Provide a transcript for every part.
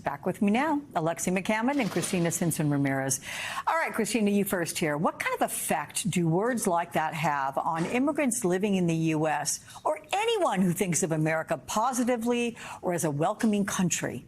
Back with me now, Alexi McCammon and Cristina Simpson Ramirez. All right, Cristina, you first here. What kind of effect do words like that have on immigrants living in the U.S. or anyone who thinks of America positively or as a welcoming country?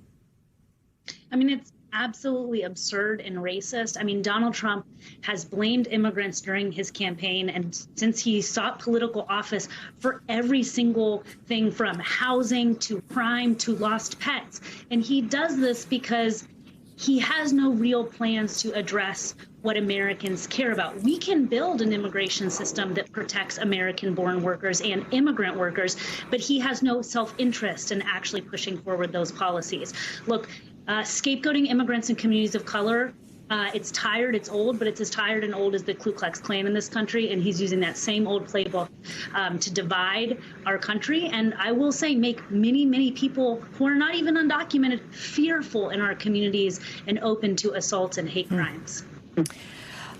I mean, it's absolutely absurd and racist. I mean, Donald Trump has blamed immigrants during his campaign and since he sought political office for every single thing from housing to crime to lost pets. And he does this because he has no real plans to address what Americans care about. We can build an immigration system that protects American-born workers and immigrant workers, but he has no self-interest in actually pushing forward those policies. Look, scapegoating immigrants and communities of color, it's tired, it's old, but it's as tired and old as the Ku Klux Klan in this country, and he's using that same old playbook to divide our country, and I will say make many, many people who are not even undocumented fearful in our communities and open to assaults and hate crimes.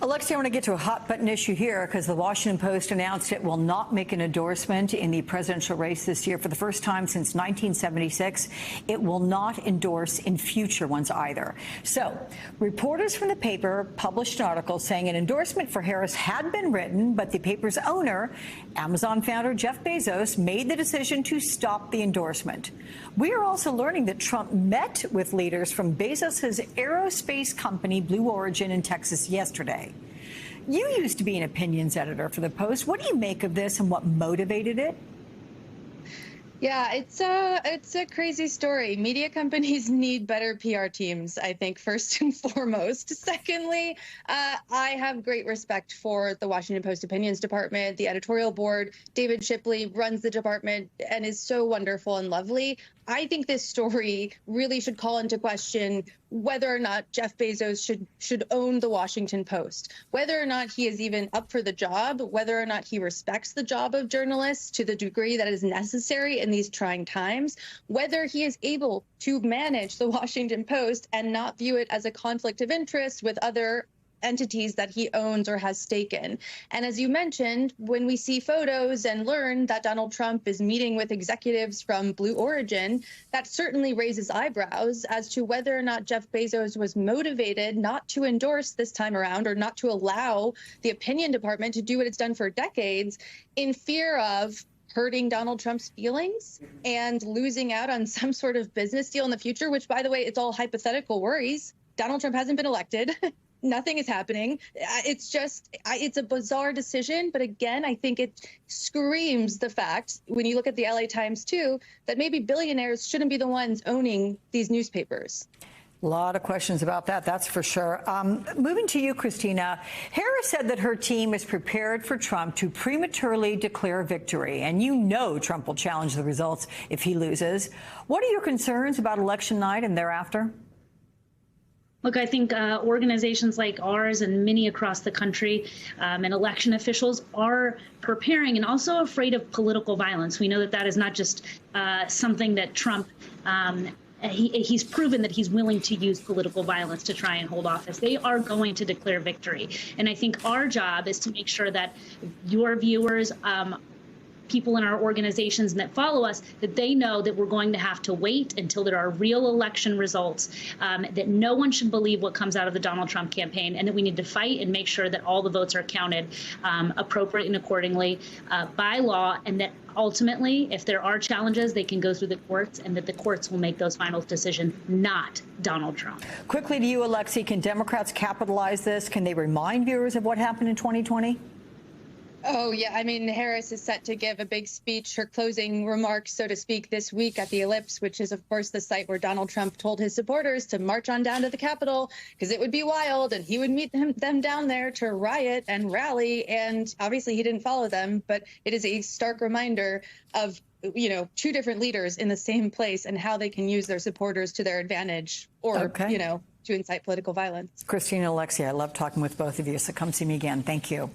Alexi, I want to get to a hot-button issue here because the Washington Post announced it will not make an endorsement in the presidential race this year for the first time since 1976. It will not endorse in future ones either. So, reporters from the paper published an article saying an endorsement for Harris had been written, but the paper's owner, Amazon founder Jeff Bezos, made the decision to stop the endorsement. We are also learning that Trump met with leaders from Bezos' aerospace company Blue Origin in Texas yesterday. You used to be an opinions editor for the Post. What do you make of this and what motivated it? Yeah, it's a crazy story. Media companies need better PR teams, I think, first and foremost. Secondly, I have great respect for the Washington Post opinions department, the editorial board. David Shipley runs the department and is so wonderful and lovely. I think this story really should call into question whether or not Jeff Bezos should own the Washington Post, whether or not he is even up for the job, whether or not he respects the job of journalists to the degree that is necessary in these trying times, whether he is able to manage the Washington Post and not view it as a conflict of interest with other entities that he owns or has stake in. And as you mentioned, when we see photos and learn that Donald Trump is meeting with executives from Blue Origin, that certainly raises eyebrows as to whether or not Jeff Bezos was motivated not to endorse this time around or not to allow the opinion department to do what it's done for decades in fear of hurting Donald Trump's feelings and losing out on some sort of business deal in the future, which, by the way, it's all hypothetical worries. Donald Trump hasn't been elected. Nothing is happening. It's a bizarre decision. But again, I think it screams the fact, when you look at the LA Times, too, that maybe billionaires shouldn't be the ones owning these newspapers. A lot of questions about that, that's for sure. Moving to you, Cristina, Harris said that her team is prepared for Trump to prematurely declare victory. And you know Trump will challenge the results if he loses. What are your concerns about election night and thereafter? Look, I think organizations like ours and many across the country and election officials are preparing and also afraid of political violence. We know that that is not just something that Trump he's proven that he's willing to use political violence to try and hold office. They are going to declare victory. And I think our job is to make sure that your viewers, people in our organizations and that follow us, that they know that we're going to have to wait until there are real election results, that no one should believe what comes out of the Donald Trump campaign, and that we need to fight and make sure that all the votes are counted appropriately and accordingly by law, and that ultimately, if there are challenges, they can go through the courts, and that the courts will make those final decisions, not Donald Trump. Quickly to you, Alexi, can Democrats capitalize this? Can they remind viewers of what happened in 2020? Oh, yeah. I mean, Harris is set to give a big speech, her closing remarks, so to speak, this week at the Ellipse, which is, of course, the site where Donald Trump told his supporters to march on down to the Capitol because it would be wild and he would meet them down there to riot and rally. And obviously he didn't follow them. But it is a stark reminder of, you know, two different leaders in the same place and how they can use their supporters to their advantage or, you know, to incite political violence. Cristina, Alexi, I love talking with both of you, so come see me again. Thank you.